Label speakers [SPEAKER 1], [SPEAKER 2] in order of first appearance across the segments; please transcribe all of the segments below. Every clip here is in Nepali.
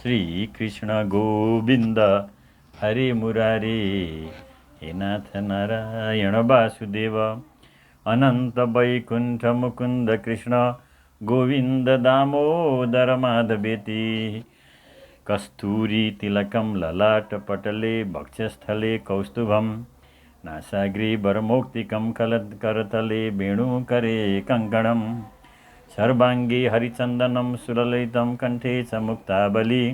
[SPEAKER 1] श्री कृष्ण गोविन्द हरे मुरारे हे नाथ नारायण वासुदेव अनन्त वैकुण्ठ मुकुन्द कृष्ण गोविन्द दामोदर माधवेति कस्तूरी तिलकं ललाटपटले वक्षस्थले कौस्तुभं नासाग्रे वरमौक्तिकं करतले वेणुकरे कङ्कणम् सर्वाङ्गे हरिचन्दनं सुललितं कण्ठे च मुक्तावली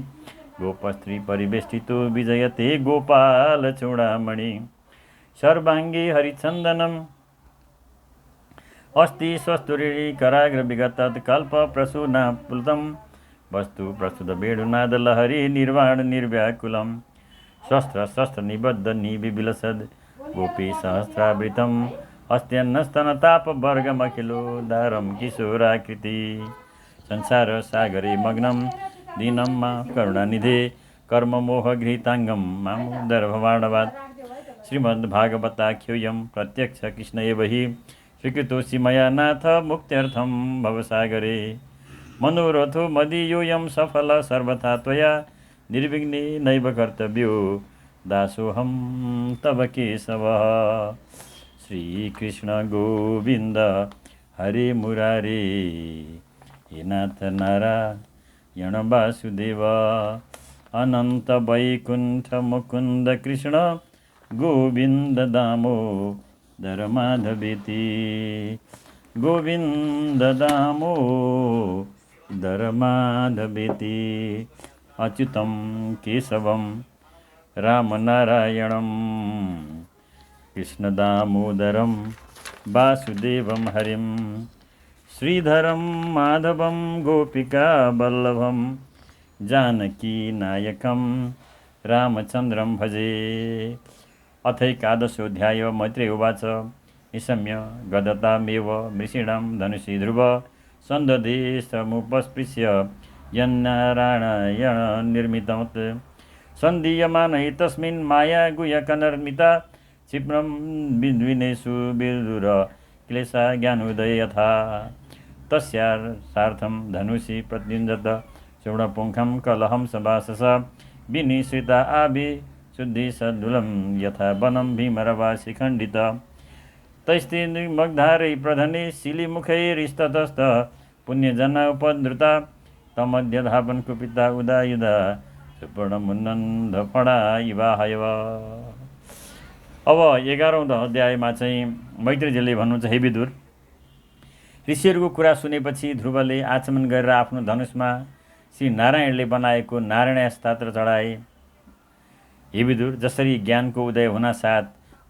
[SPEAKER 1] गोपस्त्री परिवेष्टितो विजयते गोपालचूडामणि सर्वाङ्गे हरिचन्दनम् अस्ति स्वस्तुरिणी कराग्रविगतत् कल्पप्रसूनाप्लुतं वस्तु प्रस्तुत वेणुनादलहरी निर्वाण निर्व्याकुलं शस्त्र निबद्ध निविलसद् गोपी सहस्रावृतम् अस्त्यन्नस्तनतापवर्गमखिलो दारं किशोराकृति संसार सागरे मग्नं दीनम्मा करुणानिधे कर्ममोहगृहीताङ्गं मामुदर भवाडवात् श्रीमद्भागवताख्योऽयं प्रत्यक्ष कृष्ण एव हि स्वीकृतोऽसि मया नाथ मुक्त्यर्थं भवसागरे मनोरथो मदीयोऽयं सफल सर्वथा त्वया निर्विघ्नेनैव कर्तव्यो दासोऽहं तव केशव श्री कृष्ण गोविन्द हरे मुरारे हे नाथ नारायण वासुदेव अनन्त वैकुण्ठ मुकुन्द कृष्ण गोविन्द दामोदर माधवेति गोविन्द दामोदर माधवेति अच्युतं केशवं रामनारायणं कृष्णदामोदरं वासुदेवं हरिं श्रीधरं माधवं गोपिकावल्लभं जानकीनायकं रामचन्द्रं भजे। अथैकादशोऽध्याय मैत्रेय उवाच निशम्य गदतामेव मृषीणां धनुषि ध्रुव सन्दधे समुपस्पृश्य यन्नारायण निर्मितमत् सन्दीयमानै तस्मिन् माया गुह्यकनर्मिता क्षिप्रं विद्विनेषु विदुर क्लेशा ज्ञानोदय यथा तस्यार्थं धनुषि प्रत्युञ्जत चूर्णपुङ्खं कलहं सभासस विनिश्रिता आभि सद्दुलं यथा वनं भीमरवासि खण्डित तैस्तिमग्धारै प्रधने शिलिमुखैरिस्ततस्त पुण्यजना उपद्रुता तमध्यधापन् कुपिता उदायुधा सुपर्णमुन्नन्दफणा इवाहयव। अब 11औं अध्यायमा चाहिँ मैत्रेयजीले भन्नुहुन्छ, हे विदुर, ऋषिहरूको कुरा सुनेपछि ध्रुवले आचमन गरेर आफ्नो धनुषमा श्री नारायणले बनाएको नारायणास्त्र चढाए। हे विदुर, जसरी ज्ञानको उदय हुनासाथ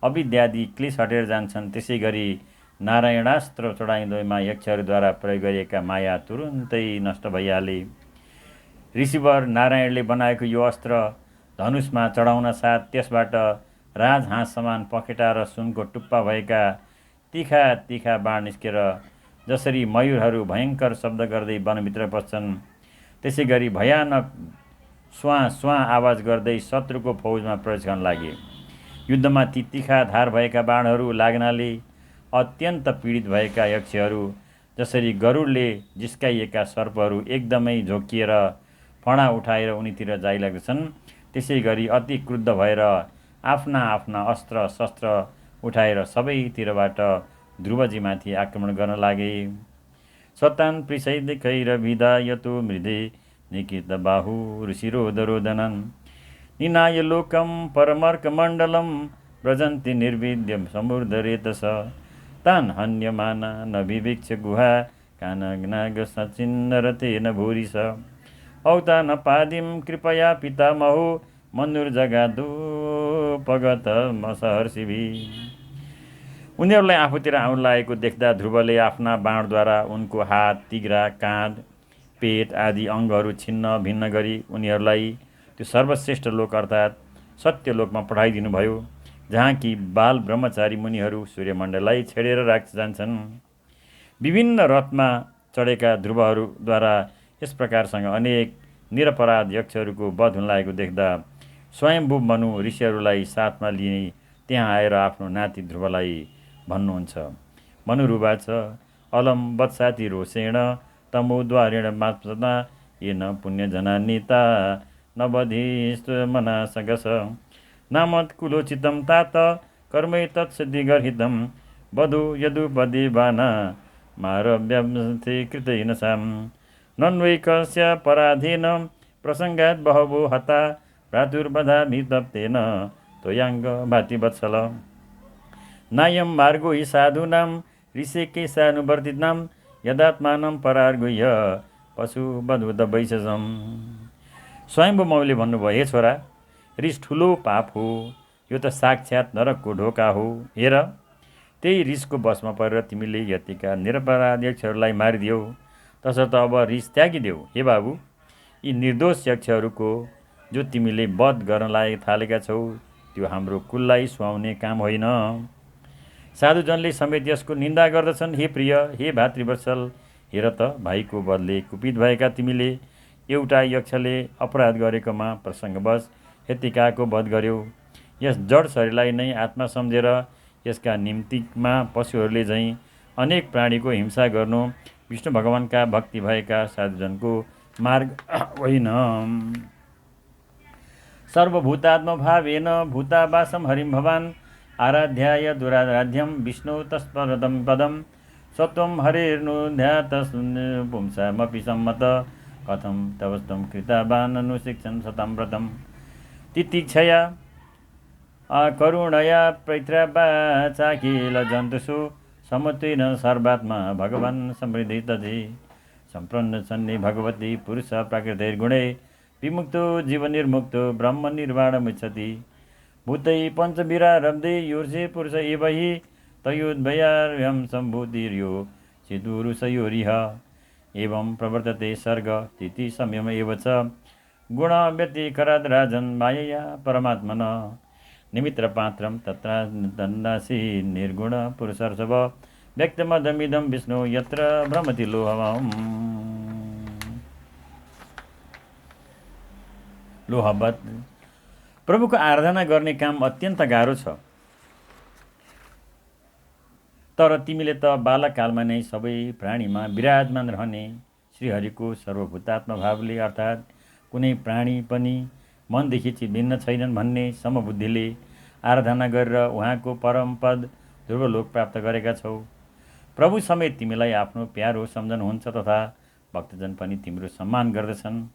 [SPEAKER 1] अविद्यादि क्लेश हटेर जान्छन्, त्यसै गरी नारायणास्त्र चढाइँदैमा यक्षहरूद्वारा प्रयोग गरिएका माया तुरुन्तै नष्ट भइहाले। ऋषिवर नारायणले बनाएको यो अस्त्र धनुषमा चढाउन साथ त्यसबाट राजहाँस समान पखेटा र सुनको टुप्पा भएका तिखा तिखा बाण निस्केर जसरी मयूरहरू भयङ्कर शब्द गर्दै वनभित्र पस्छन्, त्यसै गरी भयानक स्वाँ स्वाँ आवाज गर्दै शत्रुको फौजमा प्रवेश गर्न लागे। युद्धमा ती तिखा धार भएका बाणहरू लाग्नाले अत्यन्त पीडित भएका यक्षहरू जसरी गरुडले जिस्काइएका सर्पहरू एकदमै झोकिएर फणा उठाएर उनीतिर जाइलाग्दछन्, त्यसै गरी अति क्रुद्ध भएर आफ्ना आफ्ना अस्त्र शस्त्र उठाएर सबैतिरबाट ध्रुवजीमाथि आक्रमण गर्न लागे। सतान पृषैर्दैखैरभिधायतो मृदे निकित बाहु ऋषिरोदरोदनन् निनाय लोकं परमर्कमण्डलं व्रजन्ति निर्विद्यं समुर्धरेतस तान् हन्यमाना नभिवीक्ष्य गुहा कानग्नाग सचिन्नरतेन भूरिश औतान पादिं कृपया पितामहो मनुर्जगादोपगत महर्षिभि। उनीहरूलाई आफूतिर आउन लागेको देख्दा ध्रुवले आफ्ना बाणद्वारा उनको हात, तिघ्रा, काँध, पेट आदि अङ्गहरू छिन्न भिन्न गरी उनीहरूलाई त्यो सर्वश्रेष्ठ लोक अर्थात् सत्यलोकमा पठाइदिनुभयो, जहाँ कि बाल ब्रह्मचारी मुनिहरू सूर्यमण्डललाई छेडेर जान्छन्। विभिन्न रथमा चढेका ध्रुवहरूद्वारा यस प्रकारसँग अनेक निरपराध यक्षहरूको वध हुन लागेको देख्दा स्वयम्भू मनु ऋषिहरूलाई साथमा लिने त्यहाँ आएर आफ्नो नाति ध्रुवलाई भन्नुहुन्छ। मनुरुवाच अलम वत्साति रोषेण तमोद्वारेण मात्सना येन पुण्यजनानीता नवधिस्त्वमना सगस नामत्कुलोचितं तात कर्मै तत्सिद्धिगर्हितं वधु यदुपदिवाना मारव्यंस्ते कृतैनसां नन्वैकस्य पराधीन प्रसङ्गात् बहवो हता भ्रातुर्वधाभितप्तेन त्वयाङ्ग भाति वत्सल नायं मार्गो हि साधूनां ऋषिकेशानुवर्तितां यदात्मानं परार्गुह्य पशुवधुदवैशजम्। स्वयम्भू मौले भन्नुभयो, हे छोरा, रिस ठुलो पाप हो, यो त साक्षात् नरकको ढोका हो। हेर, त्यही रिसको बसमा परेर तिमीले यतिका निरपराध यक्षहरूलाई मारिदियौ, तसर्थ अब रिस त्यागिदेऊ। हे बाबु, यी निर्दोष यक्षहरूको जो तिमीले वध गर्न थालेका छौ, त्यो हाम्रो कुललाई सुहाउने काम होइन। साधुजनले समेत यसको निन्दा गर्दछन्। हे प्रिय, हे भातृवत्सल, हेर त, भाइको वधले कुपित भएका तिमीले एउटा यक्षले अपराध गरेकोमा प्रसङ्गवश यतिकाको वध गर्यौ। यस जड शरीरलाई नै आत्मा सम्झेर यसका निम्तिमा पशुहरूले झैँ अनेक प्राणीको हिंसा गर्नु विष्णु भगवानका भक्ति भएका साधुजनको मार्ग होइन। सर्वभूतात्मभावेन भूतावासं हरिं भवान् आराध्याय दुराराध्यं विष्णु तत्परदं पदं सत्वं हरेर्नुध्यातस् पुंसामपि सम्मत कथं तवस्तं कृतावान् अनुशिक्षन् सतां व्रतं तितिक्षया करुणया प्रैत्रावाचाखिल जन्तुषु समुत्तीर्न सर्वात्मा भगवान् समृद्धितधि सम्प्रन्न सन्नि भगवती पुरुष प्राकृतिर्गुणे विमुक्तो जीवनिर्मुक्तो ब्रह्मनिर्वाणमुच्यति भूतै पञ्चविरारब्धे योर्षे पुरुष एव हि तयोद्भयार्यं सम्भूतिर्यो चिदुरुषयोरिह एवं प्रवर्तते सर्ग तिथि संयम एव च गुण व्यतिकराद् राजन् मायया परमात्मन निमित्रपात्रं तत्र दन्दासी निर्गुण पुरुषर्षभ व्यक्तमदमिदं विष्णु यत्र भ्रमति लोहवम्। लोहवत् प्रभुको आराधना गर्ने काम अत्यन्त गाह्रो छ। तर तिमीले त बालकालमा नै सबै प्राणीमा विराजमान रहने श्रीहरिको सर्वभूतात्मा भावले अर्थात् कुनै प्राणी पनि मनदेखि भिन्न छैनन् भन्ने समबुद्धिले आराधना गरेर उहाँको परम पद ध्रुवलोक प्राप्त गरेका छौ। प्रभु समेत तिमीलाई आफ्नो प्यारो सम्झनुहुन्छ तथा भक्तजन पनि तिम्रो सम्मान गर्दछन्।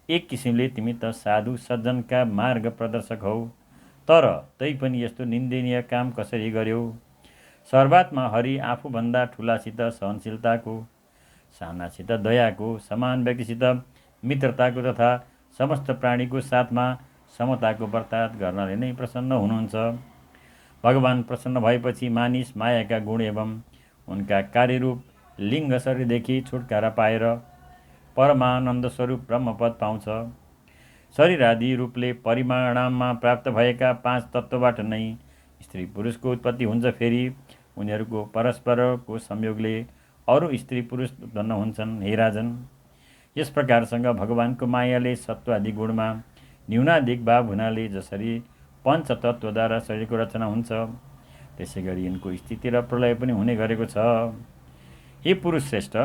[SPEAKER 1] एक किसिमले तिमी त साधु सज्जनका मार्ग प्रदर्शक हौ, तर तैपनि यस्तो निन्दनीय काम कसरी गर्यौ? सर्वात्मा हरि आफूभन्दा ठुलासित सहनशीलताको, सानासित दयाको, समान व्यक्तिसित मित्रताको तथा समस्त प्राणीको साथमा समताको बर्ताव गर्नाले नै प्रसन्न हुनुहुन्छ। भगवान प्रसन्न भएपछि मानिस मायाका गुण एवं उनका कार्यरूप लिङ्ग शरीरदेखि छुटकारा पाएर परमानन्द स्वरूप ब्रह्मपद पाउँछ। शरीर आदि रूपले परिमाणमा प्राप्त भएका 5 तत्त्वबाट नै स्त्री पुरुषको उत्पत्ति हुन्छ। फेरि उनीहरूको परस्परको संयोगले अरू स्त्री पुरुष उत्पन्न हुन्छन्। हे राजन, यस प्रकारसँग भगवानको मायाले सत्वादि गुणमा न्यूनाधिक भाव हुनाले जसरी पञ्चतत्त्वद्वारा शरीरको रचना हुन्छ, त्यसै गरी यिनको स्थिति र प्रलय पनि हुने गरेको छ। हे पुरुष श्रेष्ठ,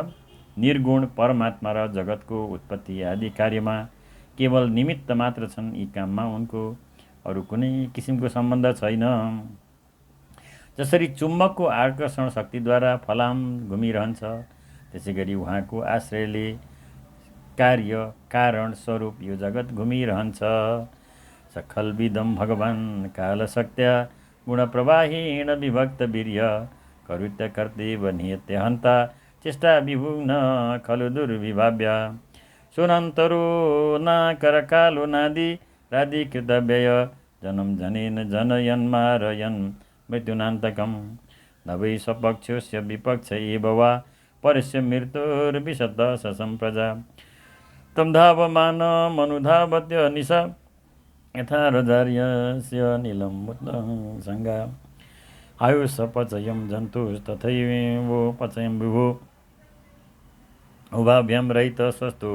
[SPEAKER 1] निर्गुण परमात्मा र जगतको उत्पत्ति आदि कार्यमा केवल निमित्त मात्र छन्। यी काममा उनको अरू कुनै किसिमको सम्बन्ध छैन। जसरी चुम्बकको आकर्षण शक्तिद्वारा फलाम घुमिरहन्छ, त्यसै गरी उहाँको आश्रयले कार्य कारण स्वरूप यो जगत घुमिरहन्छ। सखलविदं भगवान् कालशक्त्या गुणप्रवाहेण विभक्त वीर्य करुत्य कर्तेव नियत्य हन्ता चेष्टा विभुग्न खलु दुर्विभाव्य सुनन्तरो नाकरकालो नादि राधिकृतव्यय जनं जनेन जनयन् मारयन् मृत्युनान्तकं न वै स्वपक्षस्य विपक्ष एव वा परस्य मृत्युर्विशत ससम्प्रजा तं धावमानमनुधावत्य निशा यथा रजार्यस्य नीलं मुद्लं सङ्गा आयुष पचयं जन्तुस्तथैवोपचयं विभो उभाभ्यां रहित स्वस्तो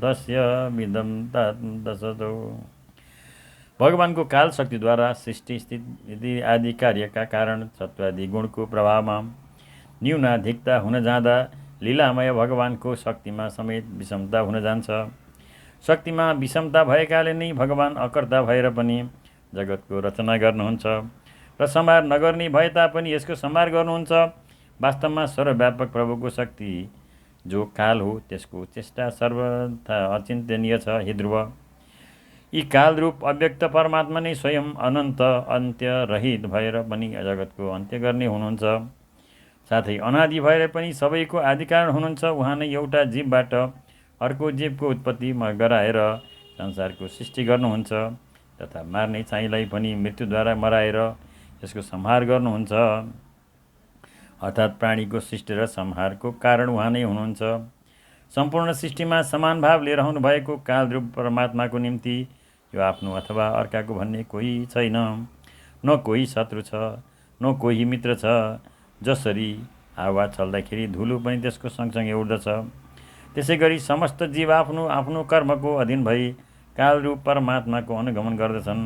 [SPEAKER 1] दस्य विदं दशतो। भगवानको काल शक्तिद्वारा सृष्टि स्थिति आदि कार्यका कारण सत्वादि गुणको प्रभावमा न्यूनाधिकता हुन जाँदा लीलामय भगवानको शक्तिमा समेत विषमता हुन जान्छ। शक्तिमा विषमता भएकाले नै भगवान अकर्ता भएर पनि जगतको रचना गर्नुहुन्छ र संहार नगर्ने भए तापनि यसको संहार गर्नुहुन्छ। वास्तवमा सर्वव्यापक प्रभुको शक्ति जो काल हो त्यसको चेष्टा सर्वथा अचिन्तनीय छ। हे ध्रुव, यी कालरूप अव्यक्त परमात्मा नै स्वयं अनन्त अन्त्यरहित भएर पनि जगतको अन्त्य गर्ने हुनुहुन्छ। साथै अनादि भएर पनि सबैको आदिकारण हुनुहुन्छ। उहाँ नै एउटा जीवबाट अर्को जीवको उत्पत्ति गराएर संसारको सृष्टि गर्नुहुन्छ तथा मार्ने चाहिँलाई पनि मृत्युद्वारा मराएर यसको संहार गर्नुहुन्छ। अर्थात् प्राणीको सृष्टि र संहारको कारण उहाँ नै हुनुहुन्छ। सम्पूर्ण सृष्टिमा समान भावले रहनु भएको कालरूप परमात्माको निम्ति यो आफ्नो अथवा अर्काको भन्ने कोही छैन। न कोही शत्रु छ, न कोही मित्र छ। जसरी हावा चल्दाखेरि धुलो पनि त्यसको सँगसँगै उड्दछ, त्यसै गरी समस्त जीव आफ्नो आफ्नो कर्मको अधीन भई कालरूप परमात्माको अनुगमन गर्दछन्।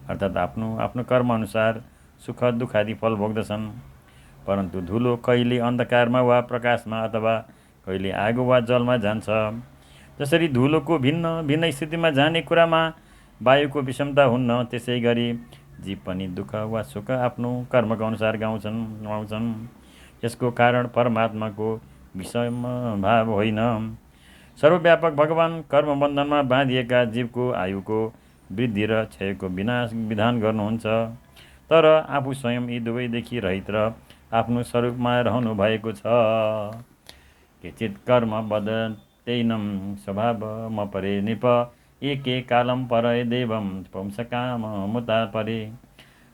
[SPEAKER 1] अर्थात् आफ्नो आफ्नो कर्मअनुसार सुख दुःखादि फल भोग्दछन्। परन्तु धुलो कहिले अन्धकारमा वा प्रकाशमा अथवा कहिले आगो वा जलमा जान्छ। जसरी धुलोको भिन्न भिन्न स्थितिमा जाने कुरामा वायुको विषमता हुन्न, त्यसै गरी जीव पनि दुःख वा सुख आफ्नो कर्मको अनुसार गाउँछन्। यसको कारण परमात्माको विषम भाव होइन। सर्वव्यापक भगवान कर्मबन्धनमा बाँधिएका जीवको आयुको वृद्धि र क्षयको विनाश विधान गर्नुहुन्छ। तर आफू स्वयं यी दुवैदेखि रहित र आफ्नो स्वरूपमा रहनु भएको छ। केचित् कर्म बदतैनं स्वभावम परे नृप एके कालं परय देवं पुंसकाम मुता परे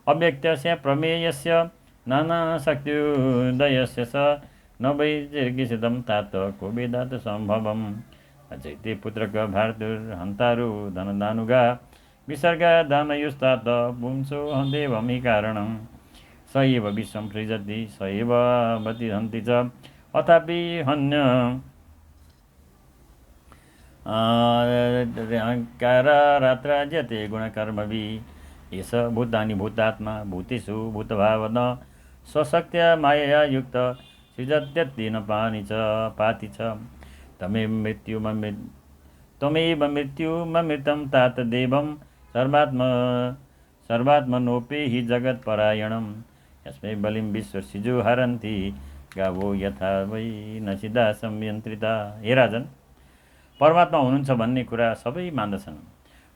[SPEAKER 1] अव्यक्तस्य प्रमेयस्य नानाशक्त्युदयस्य स न वै चिर्गिषितं तात को वेदात् सम्भवम् अचैते पुत्रक भार्तुर्हन्तारु धनदानुगा विसर्गा दानयुस्तात पुंसो देवं हि कारणम् स एव विश्वं सृजति स एव बतिहन्ति च अथापि हन्य कारारात्राज्यते गुणकर्मभिः एष भूतानि भूतात्मा भूतेषु भूतभावन स्वशक्त्या मायया युक्त सृजत्यति न पाति च त्वमेव मृत्युममृतं तात देवं सर्वात्मनोपे हि जगत्परायणम् यस्मै बलिं विश्वसिजो हरन्ति गावो यथा वै नसिदा संयन्त्रिता। हे राजन, परमात्मा हुनुहुन्छ भन्ने कुरा सबै मान्दछन्।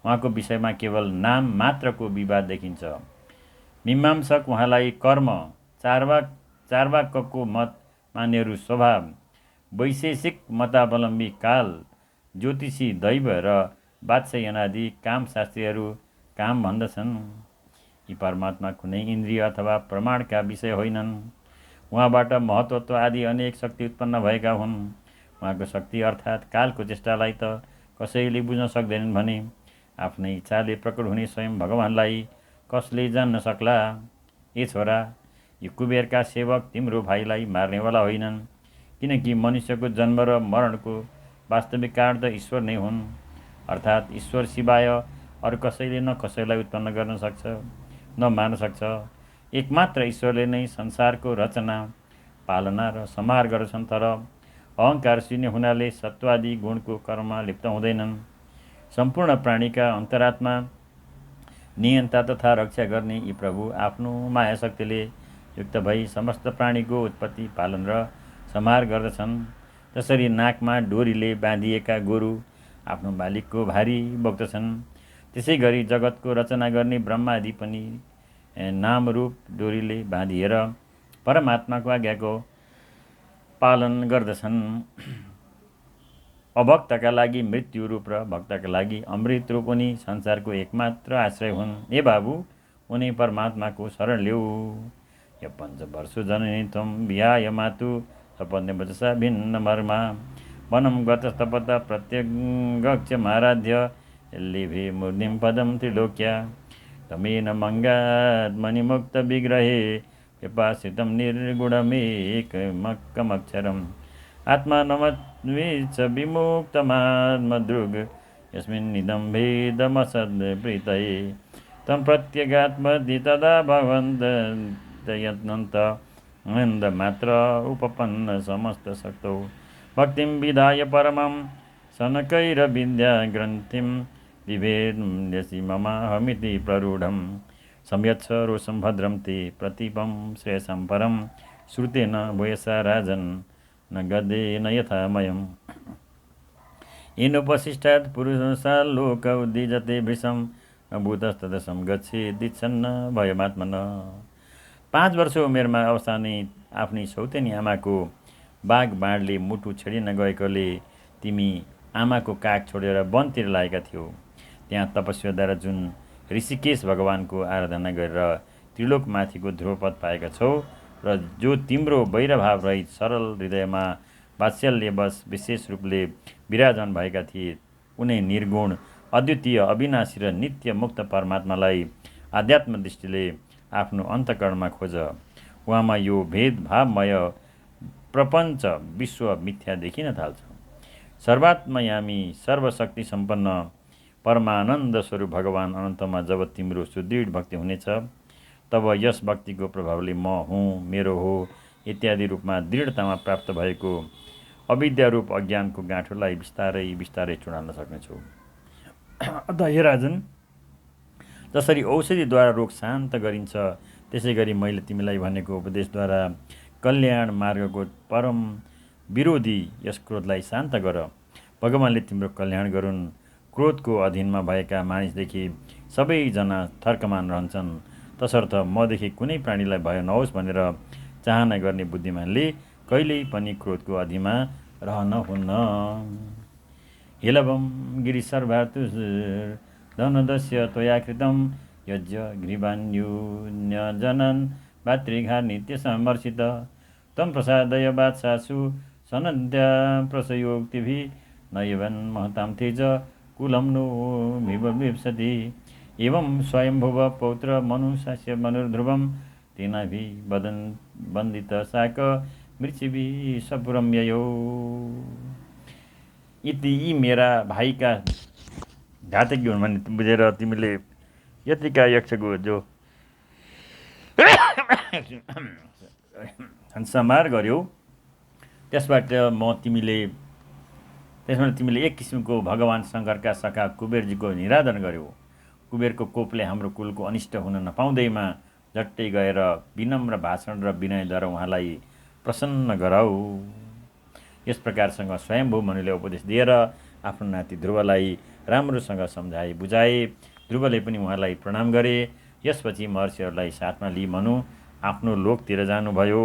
[SPEAKER 1] उहाँको विषयमा केवल नाम मात्रको विवाद देखिन्छ। मीमांसक उहाँलाई कर्म, चार्वाकको मत मान्नेहरू स्वभाव, वैशेषिक मतावलम्बी काल, ज्योतिषी दैव र वात्स्यायनादि कामशास्त्रीहरू काम भन्दछन्। यी परमात्मा कुनै इन्द्रिय अथवा प्रमाणका विषय होइनन्। उहाँबाट महत्त्व आदि अनेक शक्ति उत्पन्न भएका हुन्। उहाँको शक्ति अर्थात् कालको चेष्टालाई त कसैले बुझ्न सक्दैनन् भने आफ्नै इच्छाले प्रकट हुने स्वयं भगवानलाई कसले जान्न सक्ला। ए छोरा, यो कुबेरका सेवक तिम्रो भाइलाई मार्नेवाला होइनन्, किनकि मनुष्यको जन्म र मरणको वास्तविक कारण त ईश्वर नै हुन्। अर्थात् ईश्वर सिवाय अरू कसैले न कसैलाई उत्पन्न गर्न सक्छ न मार्न सक्छ। एकमात्र ईश्वरले नै संसारको रचना, पालना र संहार गर्छन्। तर अहङ्कार शून्य हुनाले सत्वादि गुणको कर्ममा लिप्त हुँदैनन्। सम्पूर्ण प्राणीका अन्तरात्मा, नियन्ता तथा रक्षा गर्ने यी प्रभु आफ्नो माया शक्तिले युक्त भई समस्त प्राणीको उत्पत्ति, पालन र संहार गर्दछन्। जसरी नाकमा डोरीले बाँधिएका गोरु आफ्नो मालिकको भारी बोक्दछन्, त्यसै गरी जगतको रचना गर्ने ब्रह्मादि पनि नामरूप डोरीले बाँधिएर परमात्माको आज्ञाको पालन गर्दछन्। अभक्तका लागि मृत्यु रूप र भक्तका लागि अमृत रूप उनी संसारको एकमात्र आश्रय हुन्। ए बाबु, उनी परमात्माको शरण ल्याऊ। य पञ्चवर्षो जननी त्वं विहाय मातु सपत्ने वचसा भिन्न मर्मा वनं गतस्तपत प्रत्यगक्ष्यमाराध्य लेभे मूर्तिं पदं त्रिलोक्या तमेन मंगात्मनिमुक्त विग्रहे विपासितं निर्गुणमेकमक्षरम् आत्मानमत्विच्च विमुक्तमात्मदृग् यस्मिन्निदं भेदमसद्प्रीतये तं प्रत्यगात्मदि तदा भगवन्तयत्नन्त आनन्द मात्र उपपन्न समस्त शक्तौ भक्तिं विधाय परमं शनकैरविद्या ग्रन्थिं बिभेद्यसि ममाहमिति प्ररूढं संयच्छ रोषं भद्रं ते प्रतिपं श्रेयसं परं श्रुतेन भूयसा राजन् न गदेन यथामयम् येनोपशिष्टात् पुरुषा लोक उद्दिजते भृशं भूतस्तदशं गच्छेदिच्छन्न भयमात्मन 5 वर्ष उमेरमा अवस्था नै आफ्नी सौतेनी आमाको बाघ बाँडले मुटु छेडिन गएकोले तिमी आमाको काग छोडेर वनतिर लागेका थियौ। त्यहाँ तपस्याद्वारा जुन ऋषिकेश भगवानको आराधना गरेर त्रिलोकमाथिको ध्रुवपद पाएका छौ र जो तिम्रो वैरभाव रहित सरल हृदयमा वात्सल्यवश विशेष रूपले विराजमान भएका थिए, उनै निर्गुण अद्वितीय अविनाशी र नित्य मुक्त परमात्मालाई आध्यात्म दृष्टिले आफ्नो अन्तःकरणमा खोज। उहाँमा यो भेदभावमय प्रपञ्च विश्व मिथ्या देखिन थाल्छ। सर्वात्मयामी सर्वशक्ति सम्पन्न परमानन्द स्वरूप भगवान अनन्तमा जब तिम्रो सुदृढ भक्ति हुनेछ, तब यस भक्तिको प्रभावले म हुँ, मेरो हो इत्यादि रूपमा दृढतामा प्राप्त भएको अविद्यारूप अज्ञानको गाँठोलाई बिस्तारै बिस्तारै चुडाल्न सक्नेछौ। अत हे राजन, जसरी औषधिद्वारा रोग शान्त गरिन्छ, त्यसै गरी मैले तिमीलाई भनेको उपदेशद्वारा कल्याण मार्गको परम विरोधी यस क्रोधलाई शान्त गर। भगवानले तिम्रो कल्याण गरून्। क्रोधको अधीनमा भएका मानिसदेखि सबैजना थर्कमान रहन्छन्। तसर्थ मदेखि कुनै प्राणीलाई भय नहोस् भनेर चाहना गर्ने बुद्धिमानले कहिल्यै पनि क्रोधको अधीनमा रहन हुन्न। हेलवं गिरिशर्भातुर्धनदस्य त्वया कृतं यज्ञ ग्रीवान्यून्यजनन् भातृघा नित्यसमर्षित तं प्रसादय वात्सासु सनद्या प्रसयोक्तिभिः नैवन् महतां तेज कुलं नो विभविप्सति एवं स्वयंभुव पौत्र मनुशास्य मनुर्ध्रुवं तेनाभिः वन्दित शाक मृत्युभिः सपुरं ययौ। यी मेरा भाइका घातकी हुन् भन्ने बुझेर तिमीले यतिका यक्षको जो संहार गर्यौ, त्यसबाट तिमीले एक किसिमको भगवान शङ्करका सखा कुबेरजीको निरादन गर्यौ। कुबेरको कोपले हाम्रो कुलको अनिष्ट हुन नपाउँदैमा झट्टै गएर विनम्र भाषण र विनयद्वारा उहाँलाई प्रसन्न गराऊ। यस प्रकारसँग स्वयम्भू मनुले उपदेश दिएर आफ्नो नाति ध्रुवलाई राम्रोसँग सम्झाए बुझाए। ध्रुवले पनि उहाँलाई प्रणाम गरे। यसपछि महर्षिहरूलाई साथमा लिई मनु आफ्नो लोकतिर जानुभयो।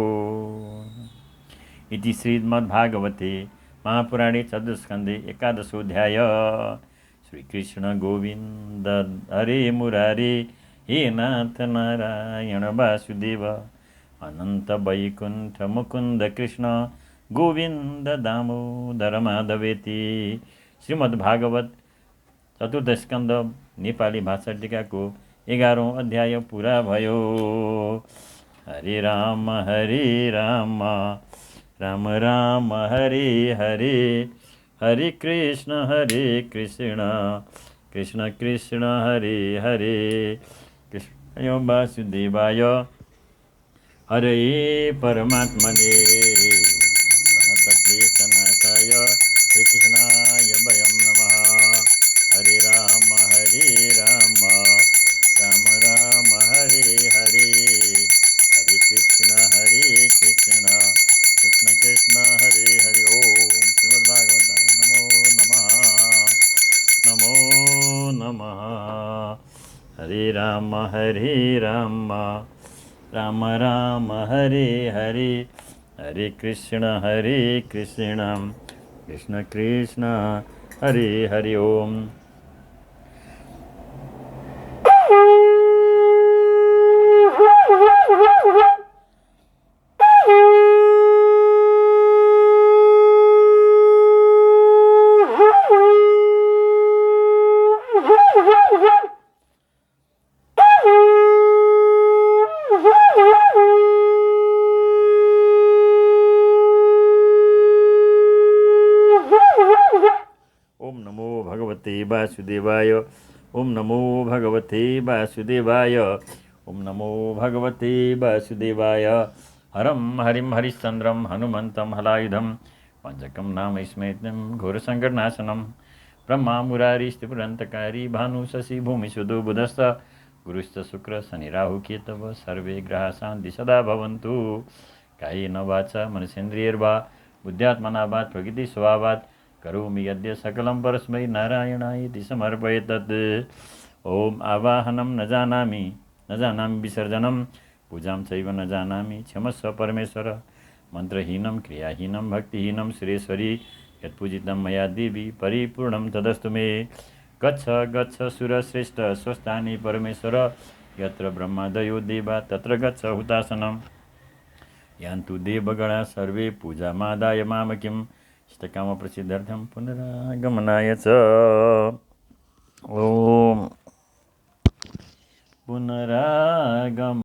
[SPEAKER 1] इति श्रीमद्भागवते महापुराणे चतुस्कन्धे 11 श्रीकृष्ण गोविन्द हरे मुरारे हे नाथ नारायण वासुदेव अनन्त वैकुण्ठ मुकुन्द कृष्ण गोविन्द दामोदर माधवेति। श्रीमद्भागवत चतुर्थ स्कन्द नेपाली भाषा टीकाको 11औं अध्याय पुरा भयो। हरे राम राम राम हरे हरे, हरे कृष्ण कृष्ण कृष्ण हरे हरे, कृष्णाय वासुदेवाय हरे परमात्मने प्रणतक्लेशनाशाय श्रीकृष्णाय वयं नमः। हरे राम राम राम हरे हरे, हरे कृष्ण कृष्ण कृष्ण हरे हरे। ओम श्रीमद्भागवताय नमो नमः। हरे राम राम राम हरे हरे, हरे कृष्ण कृष्ण कृष्ण हरे हरे। ओम वासुदेवाय। ओम नमो भगवते वासुदेवाय। ओम नमो भगवते वासुदेवाय। हरं हरिं हरिश्चन्द्रं हनुमन्तं हलायुधं पञ्चकं नाम स्मृतं घोरसङ्कटनाशनं ब्रह्मा मुरारिस्त्रिपुरन्तकारी भानु शशि भूमिसुधो बुधश्च गुरुश्च शुक्र शनि राहु केतव सर्वे ग्रहाः शान्ति सदा भवन्तु कायेन वाचा मनसेन्द्रियैर्वा बुद्ध्यात्मना वा प्रकृतिस्वभावात् करोमि यद्य सकलं परस्मै नारायणाय इति समर्पये तत् ॐ आवाहनं न जानामि विसर्जनं पूजां चैव न जानामि क्षमस्व परमेश्वर मन्त्रहीनं क्रियाहीनं भक्तिहीनं सुरेश्वरी यत्पूजितं मया देवी परिपूर्णं तदस्तु मे गच्छ गच्छ सुरश्रेष्ठ स्वस्थानि परमेश्वर यत्र ब्रह्मादयो देवा तत्र गच्छ हुतासनं यान्तु देवगणा सर्वे पूजामादाय मामकिं इष्टकामप्रसिद्ध्यर्थं पुनरागमनाय च ॐ पुनरागम